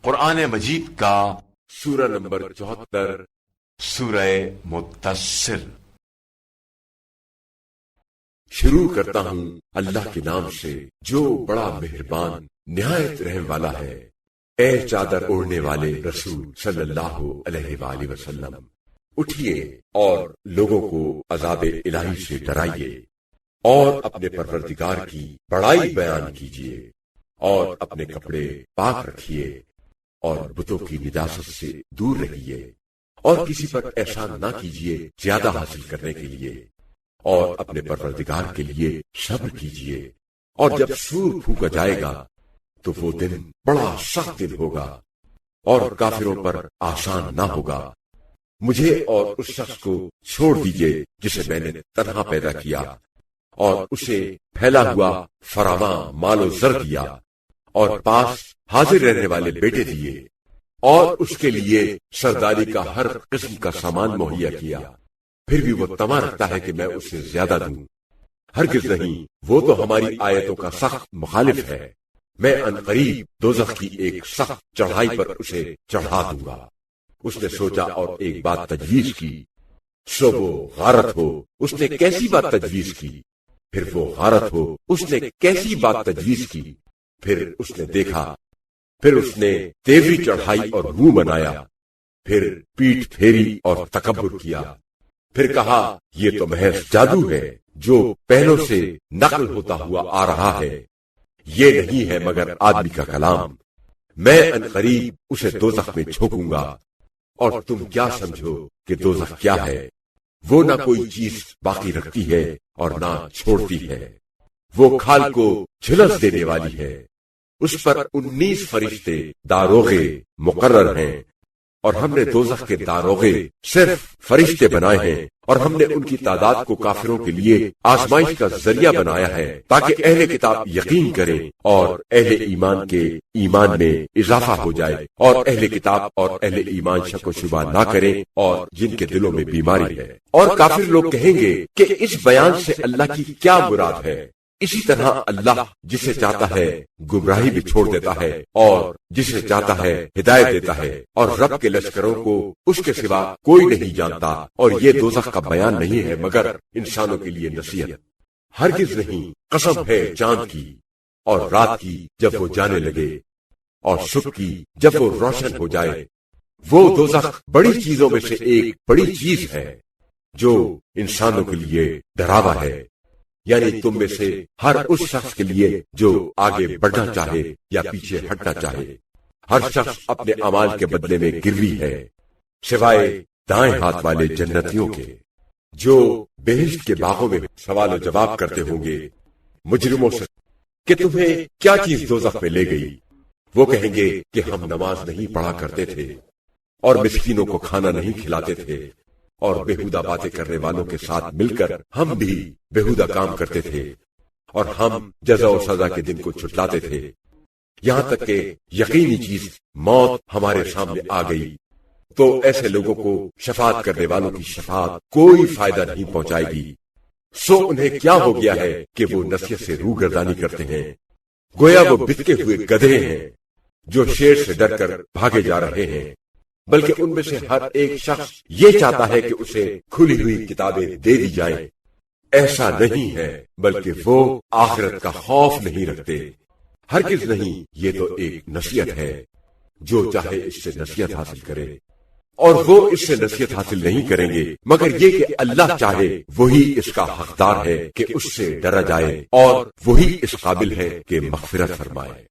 قرآن مجید کا سورہ نمبر 74 سورہ مدثر۔ شروع کرتا ہوں اللہ کے نام سے جو بڑا مہربان نہایت رحم والا ہے۔ اے چادر اوڑھنے والے رسول صلی اللہ علیہ وآلہ وسلم، اٹھیے اور لوگوں کو عذاب الہی سے ڈرائیے اور اپنے پروردگار کی بڑائی بیان کیجیے اور اپنے کپڑے پاک رکھیے اور بتوں کی نجاست سے دور رہیے اور کسی پر احسان نہ کیجیے زیادہ حاصل کرنے کے لیے، اور اپنے پروردگار کے لیے صبر کیجیے۔ اور جب سور پھونکا جائے گا تو وہ دن بڑا سخت دن ہوگا اور کافروں پر آسان نہ ہوگا۔ مجھے اور اس شخص کو چھوڑ دیجیے جسے میں نے تنہا پیدا کیا اور اسے پھیلا ہوا فراواں مال و زر دیا اور پاس حاضر رہنے والے بیٹے دیے اور اس کے لیے سرداری کا ہر قسم کا سامان مہیا کیا، پھر بھی وہ طمع رکھتا ہے کہ میں اسے زیادہ دوں۔ ہرگز نہیں، وہ تو ہماری آیتوں کا سخت مخالف ہے۔ میں عنقریب دوزخ کی ایک سخت چڑھائی پر اسے چڑھا دوں گا۔ اس نے سوچا اور ایک بات تجویز کی، سو وہ غارت ہو۔ اس نے کیسی بات تجویز کی؟ پھر وہ غارت ہو۔ اس نے کیسی بات تجویز کی؟ پھر اس نے دیکھا، پھر اس نے تیوری چڑھائی اور منہ بنایا، پھر پیٹھ پھیری اور تکبر کیا، پھر کہا یہ تو محض جادو ہے جو پہلوں سے نقل ہوتا ہوا آ رہا ہے، یہ نہیں ہے مگر آدمی کا کلام۔ میں عنقریب اسے دوزخ میں جھونکوں گا، اور تم کیا سمجھو کہ دوزخ کیا ہے؟ وہ نہ کوئی چیز باقی رکھتی ہے اور نہ چھوڑتی ہے، وہ کھال کو جھلس دینے والی ہے۔ اس پر 19 فرشتے داروغے مقرر ہیں، اور ہم نے دوزخ کے داروغے صرف فرشتے بنائے ہیں، اور ہم نے ان کی تعداد کو کافروں کے لیے آزمائش کا ذریعہ بنایا ہے تاکہ اہل کتاب یقین کریں اور اہل ایمان کے ایمان میں اضافہ ہو جائے، اور اہل کتاب اور اہل ایمان شک و شبہ نہ کریں اور جن کے دلوں میں بیماری ہے۔ اور کافر لوگ کہیں گے کہ اس بیان سے اللہ کی کیا مراد ہے؟ اسی طرح اللہ جسے چاہتا ہے گمراہی بھی چھوڑ دیتا ہے اور جسے چاہتا ہے ہدایت دیتا ہے، اور رب کے لشکروں کو اس کے سوا کوئی نہیں جانتا، اور یہ دوزخ کا بیان نہیں ہے مگر انسانوں کے لیے نصیحت۔ ہرگز نہیں، قسم ہے چاند کی اور رات کی جب وہ جانے لگے، اور صبح کی جب وہ روشن ہو جائے۔ وہ دوزخ بڑی چیزوں میں سے ایک بڑی چیز ہے جو انسانوں کے لیے ڈراوا ہے، یعنی تم میں سے ہر اس شخص کے لیے جو آگے بڑھنا چاہے یا پیچھے ہٹنا چاہے۔ ہر شخص اپنے اعمال کے بدلے میں گروی ہے، سوائے دائیں ہاتھ والے جنتیوں کے جو بہشت کے باغوں میں سوال و جواب کرتے ہوں گے مجرموں سے کہ تمہیں کیا چیز دوزخ میں لے گئی؟ وہ کہیں گے کہ ہم نماز نہیں پڑھا کرتے تھے اور مسکینوں کو کھانا نہیں کھلاتے تھے، اور بےہودہ باتیں کرنے والوں کے ساتھ مل کر ہم بھی بےہودہ کام کرتے تھے، اور ہم جزا و سزا کے دن کو چھٹلاتے تھے، یہاں تک کہ یقینی چیز موت ہمارے سامنے آ گئی۔ تو ایسے لوگوں کو شفاعت کرنے والوں کی شفاعت کوئی فائدہ نہیں پہنچائے گی۔ سو انہیں کیا ہو گیا ہے کہ وہ نصیحت سے روگردانی کرتے ہیں، گویا وہ بتکے ہوئے گدھے ہیں جو شیر سے ڈر کر بھاگے جا رہے ہیں، بلکہ ان میں سے ہر ایک شخص یہ چاہتا ہے کہ اسے کھلی ہوئی کتابیں دے دی جائیں۔ ایسا نہیں ہے، بلکہ وہ آخرت کا خوف نہیں رکھتے۔ ہرگز نہیں، یہ تو ایک نصیحت ہے، جو چاہے اس سے نصیحت حاصل کرے، اور وہ اس سے نصیحت حاصل نہیں کریں گے مگر یہ کہ اللہ چاہے وہی اس کا حقدار ہے کہ اس سے ڈرا جائے، اور وہی اس قابل ہے کہ مغفرت فرمائے۔